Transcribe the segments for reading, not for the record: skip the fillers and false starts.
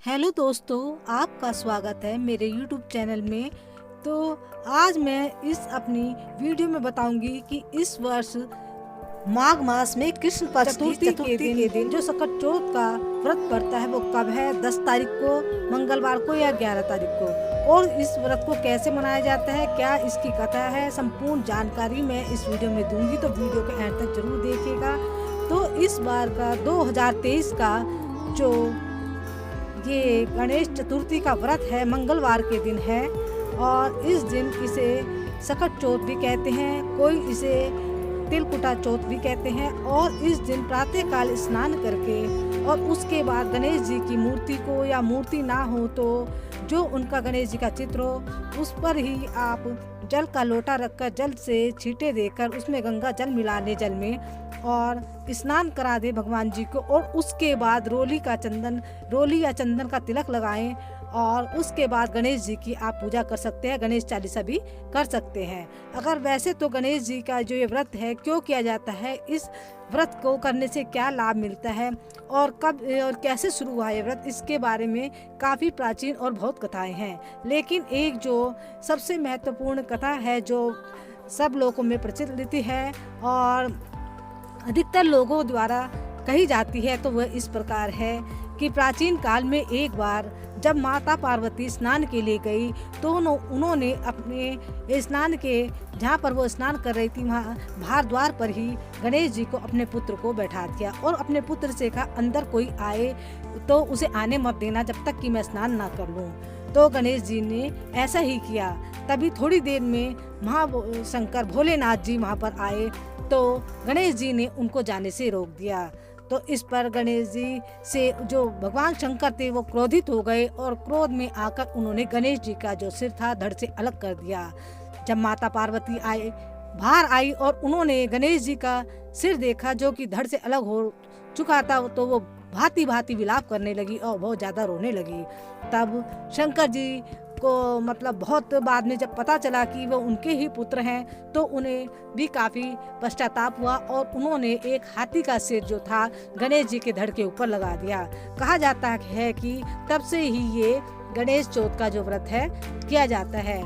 Hello दोस्तों, आपका स्वागत है मेरे YouTube चैनल में। तो आज मैं इस अपनी वीडियो में बताऊंगी कि इस वर्ष माघ मास में कृष्ण पक्ष चतुर्थी के दिन जो सकट चौथ का व्रत पड़ता है वो कब है, 10 तारीख को, मंगलवार को या 11 तारीख को, और इस व्रत को कैसे मनाया जाता है, क्या इसकी कथा है, संपूर्ण जानकारी मैं इस वीडियो में दूंगी। तो वीडियो के एंड तक जरूर देखिएगा। तो इस बार का 2023 का जो ये गणेश चतुर्थी का व्रत है, मंगलवार के दिन है और इस दिन इसे सकट चौथ भी कहते हैं, कोई इसे तिलकुटा चौथ भी कहते हैं। और इस दिन प्रातःकाल स्नान करके और उसके बाद गणेश जी की मूर्ति को, या मूर्ति ना हो तो जो उनका गणेश जी का चित्र हो उस पर ही आप जल का लोटा रखकर जल से छींटे देकर उसमें गंगा जल मिला लें जल में और स्नान करा दे भगवान जी को। और उसके बाद रोली या चंदन का तिलक लगाएं और उसके बाद गणेश जी की आप पूजा कर सकते हैं, गणेश चालीसा भी कर सकते हैं। अगर वैसे तो गणेश जी का जो ये व्रत है क्यों किया जाता है, इस व्रत को करने से क्या लाभ मिलता है और कब और कैसे शुरू हुआ ये व्रत, इसके बारे में काफ़ी प्राचीन और बहुत कथाएं हैं। लेकिन एक जो सबसे महत्वपूर्ण कथा है जो सब लोगों में प्रचलित है और अधिकतर लोगों द्वारा कही जाती है, तो वह इस प्रकार है कि प्राचीन काल में एक बार जब माता पार्वती स्नान के लिए गई तो उन्होंने अपने स्नान के जहाँ पर वो स्नान कर रही थी वहाँ बाहर द्वार पर ही गणेश जी को, अपने पुत्र को बैठा दिया और अपने पुत्र से कहा अंदर कोई आए तो उसे आने मत देना जब तक कि मैं स्नान ना कर लूँ। तो गणेश जी ने ऐसा ही किया। तभी थोड़ी देर में महाशंकर भोलेनाथ जी वहाँ पर आए तो गणेश जी ने उनको जाने से रोक दिया। तो इस पर गणेश जी से जो भगवान शंकर थे वो क्रोधित हो गए और क्रोध में आकर उन्होंने गणेश जी का जो सिर था धड़ से अलग कर दिया। जब माता पार्वती बाहर आई और उन्होंने गणेश जी का सिर देखा जो कि धड़ से अलग हो चुका था, तो वो भांति भांति विलाप करने लगी और बहुत ज़्यादा रोने लगी। तब शंकर जी को बहुत बाद में जब पता चला कि वो उनके ही पुत्र हैं तो उन्हें भी काफ़ी पश्चाताप हुआ और उन्होंने एक हाथी का सिर जो था गणेश जी के धड़ के ऊपर लगा दिया। कहा जाता है कि तब से ही ये गणेश चौथ का जो व्रत है किया जाता है।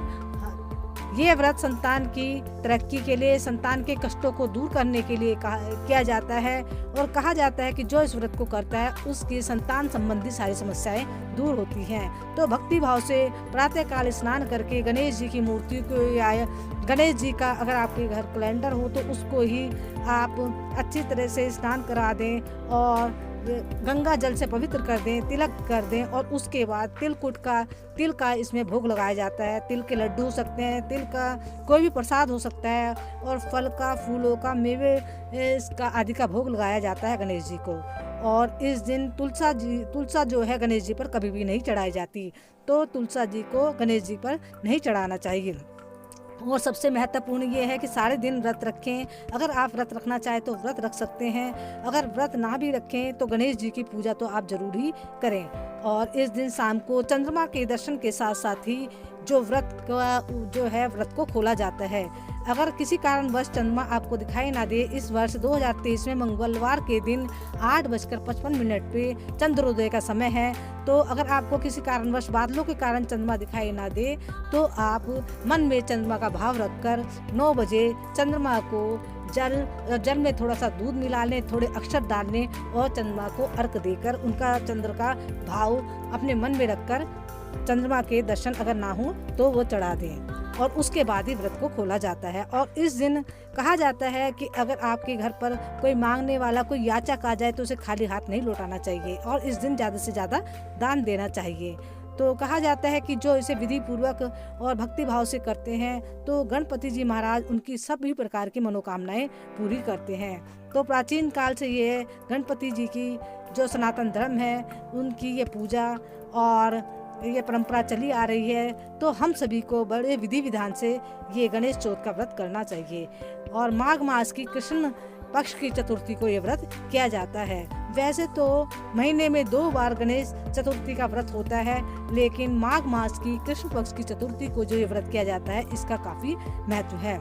ये व्रत संतान की तरक्की के लिए, संतान के कष्टों को दूर करने के लिए किया जाता है और कहा जाता है कि जो इस व्रत को करता है उसकी संतान संबंधी सारी समस्याएं दूर होती हैं। तो भक्ति भाव से प्रातःकाल स्नान करके गणेश जी की मूर्ति को या गणेश जी का अगर आपके घर कैलेंडर हो तो उसको ही आप अच्छी तरह से स्नान करा दें और गंगा जल से पवित्र कर दें, तिलक कर दें और उसके बाद तिल का इसमें भोग लगाया जाता है। तिल के लड्डू हो सकते हैं, तिल का कोई भी प्रसाद हो सकता है और फल का, फूलों का, मेवे इसका आदि का भोग लगाया जाता है गणेश जी को। और इस दिन तुलसा जो है गणेश जी पर कभी भी नहीं चढ़ाई जाती, तो तुलसा जी को गणेश जी पर नहीं चढ़ाना चाहिए। और सबसे महत्वपूर्ण ये है कि सारे दिन व्रत रखें। अगर आप व्रत रखना चाहें तो व्रत रख सकते हैं, अगर व्रत ना भी रखें तो गणेश जी की पूजा तो आप जरूर ही करें। और इस दिन शाम को चंद्रमा के दर्शन के साथ साथ ही जो व्रत को खोला जाता है। अगर किसी कारणवश चंद्रमा आपको दिखाई ना दे, इस वर्ष 2023 में मंगलवार के दिन 8:55 पे चंद्रोदय का समय है, तो अगर आपको किसी कारणवश बादलों के कारण चंद्रमा दिखाई ना दे तो आप मन में चंद्रमा का भाव रखकर 9 बजे चंद्रमा को जल में थोड़ा सा दूध मिला लें, थोड़े अक्षत डाल लें और चंद्रमा को अर्घ देकर उनका चंद्र का भाव अपने मन में रखकर चंद्रमा के दर्शन अगर ना हो तो वो चढ़ा दें और उसके बाद ही व्रत को खोला जाता है। और इस दिन कहा जाता है कि अगर आपके घर पर कोई मांगने वाला, कोई याचक आ जाए तो उसे खाली हाथ नहीं लौटाना चाहिए और इस दिन ज़्यादा से ज़्यादा दान देना चाहिए। तो कहा जाता है कि जो इसे विधि पूर्वक और भक्ति भाव से करते हैं तो गणपति जी महाराज उनकी सभी प्रकार की मनोकामनाएं पूरी करते हैं। तो प्राचीन काल से ये गणपति जी की जो सनातन धर्म है उनकी ये पूजा और ये परंपरा चली आ रही है, तो हम सभी को बड़े विधि विधान से ये गणेश चौथ का व्रत करना चाहिए। और माघ मास की कृष्ण पक्ष की चतुर्थी को ये व्रत किया जाता है। वैसे तो महीने में 2 बार गणेश चतुर्थी का व्रत होता है, लेकिन माघ मास की कृष्ण पक्ष की चतुर्थी को जो ये व्रत किया जाता है इसका काफ़ी महत्व है।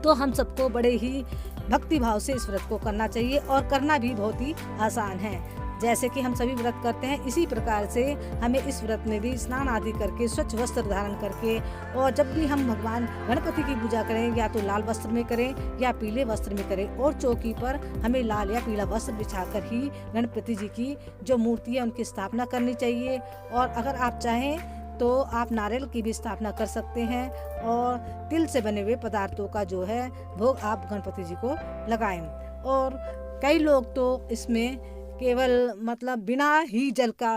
तो हम सबको बड़े ही भक्ति भाव से इस व्रत को करना चाहिए और करना भी बहुत ही आसान है। जैसे कि हम सभी व्रत करते हैं, इसी प्रकार से हमें इस व्रत में भी स्नान आदि करके स्वच्छ वस्त्र धारण करके, और जब भी हम भगवान गणपति की पूजा करें या तो लाल वस्त्र में करें या पीले वस्त्र में करें, और चौकी पर हमें लाल या पीला वस्त्र बिछाकर ही गणपति जी की जो मूर्ति है उनकी स्थापना करनी चाहिए। और अगर आप चाहें तो आप नारियल की भी स्थापना कर सकते हैं, और तिल से बने हुए पदार्थों का जो है भोग आप गणपति जी को लगाएं। और कई लोग तो इसमें केवल मतलब बिना ही जल का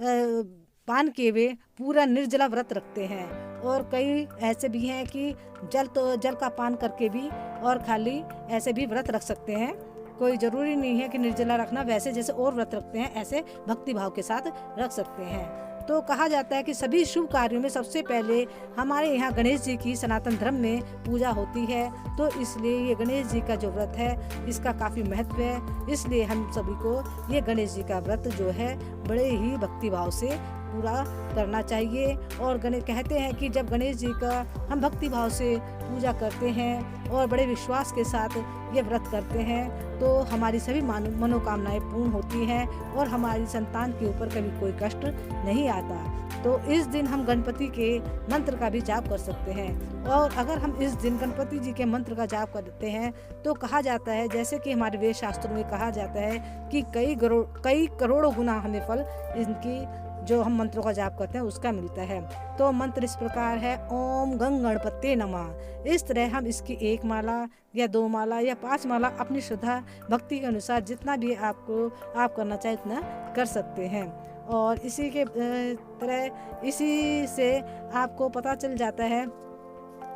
पान किए हुए पूरा निर्जला व्रत रखते हैं, और कई ऐसे भी हैं कि जल का पान करके भी और खाली ऐसे भी व्रत रख सकते हैं। कोई ज़रूरी नहीं है कि निर्जला रखना, वैसे जैसे और व्रत रखते हैं ऐसे भक्ति भाव के साथ रख सकते हैं। तो कहा जाता है कि सभी शुभ कार्यों में सबसे पहले हमारे यहाँ गणेश जी की सनातन धर्म में पूजा होती है, तो इसलिए ये गणेश जी का जो व्रत है इसका काफ़ी महत्व है। इसलिए हम सभी को ये गणेश जी का व्रत जो है बड़े ही भक्ति भाव से पूरा करना चाहिए। और कहते हैं कि जब गणेश जी का हम भक्ति भाव से पूजा करते हैं और बड़े विश्वास के साथ ये व्रत करते हैं तो हमारी सभी मनोकामनाएं पूर्ण होती हैं और हमारी संतान के ऊपर कभी कोई कष्ट नहीं आता। तो इस दिन हम गणपति के मंत्र का भी जाप कर सकते हैं, और अगर हम इस दिन गणपति जी के मंत्र का जाप करते हैं तो कहा जाता है, जैसे कि हमारे वेद शास्त्रों में कहा जाता है कि कई करोड़ों गुना हमें फल इनकी जो हम मंत्रों का जाप करते हैं उसका मिलता है। तो मंत्र इस प्रकार है, ओम गंग गणपते नमः। इस तरह हम इसकी 1 माला या 2 माला या 5 माला अपनी श्रद्धा भक्ति के अनुसार जितना भी आप करना चाहे उतना कर सकते हैं। और इसी के तरह इसी से आपको पता चल जाता है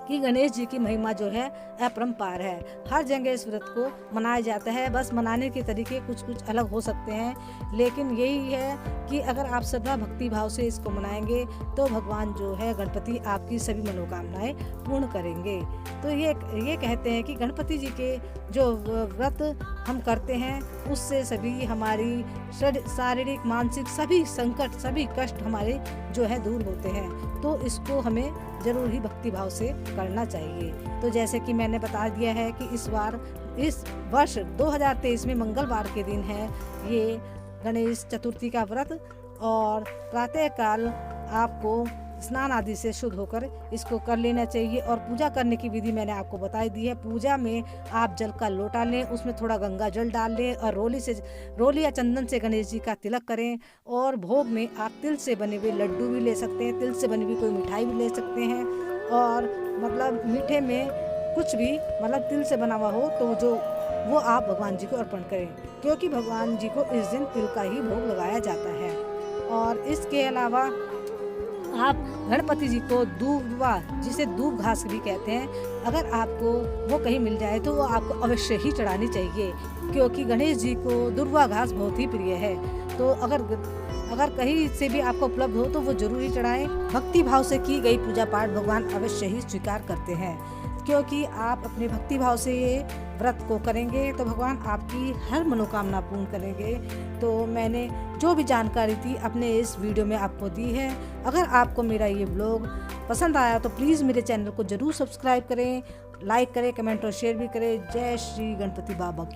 कि गणेश जी की महिमा जो है अपरंपार है। हर जगह इस व्रत को मनाया जाता है, बस मनाने के तरीके कुछ अलग हो सकते हैं, लेकिन यही है कि अगर आप श्रद्धा भक्ति भाव से इसको मनाएंगे तो भगवान जो है गणपति आपकी सभी मनोकामनाएं पूर्ण करेंगे। तो ये कहते हैं कि गणपति जी के जो व्रत हम करते हैं उससे सभी हमारी शारीरिक मानसिक सभी संकट सभी कष्ट हमारे जो है दूर होते हैं। तो इसको हमें जरूर ही भक्ति भाव से करना चाहिए। तो जैसे कि मैंने बता दिया है कि इस वर्ष 2023 में मंगलवार के दिन है ये गणेश चतुर्थी का व्रत, और प्रातः काल आपको स्नान आदि से शुद्ध होकर इसको कर लेना चाहिए। और पूजा करने की विधि मैंने आपको बता दी है। पूजा में आप जल का लोटा लें, उसमें थोड़ा गंगा जल डाल लें और रोली या चंदन से गणेश जी का तिलक करें। और भोग में आप तिल से बने हुए लड्डू भी ले सकते हैं, तिल से बनी हुई कोई मिठाई भी ले सकते हैं, और मतलब मीठे में कुछ भी मतलब तिल से बना हुआ हो तो वो आप भगवान जी को अर्पण करें, क्योंकि भगवान जी को इस दिन तिल का ही भोग लगाया जाता है। और इसके अलावा आप गणपति जी को दूबवा, जिसे दूब घास भी कहते हैं, अगर आपको वो कहीं मिल जाए तो वो आपको अवश्य ही चढ़ानी चाहिए, क्योंकि गणेश जी को दूबवा घास बहुत ही प्रिय है। तो अगर कहीं से भी आपको उपलब्ध हो तो वो जरूर ही चढ़ाएं। भक्ति भाव से की गई पूजा पाठ भगवान अवश्य ही स्वीकार करते हैं, क्योंकि आप अपने भक्ति भाव से ये व्रत को करेंगे तो भगवान आपकी हर मनोकामना पूर्ण करेंगे। तो मैंने जो भी जानकारी थी अपने इस वीडियो में आपको दी है। अगर आपको मेरा ये ब्लॉग पसंद आया तो प्लीज़ मेरे चैनल को जरूर सब्सक्राइब करें, लाइक करें, कमेंट और शेयर भी करें। जय श्री गणपति बाबा की।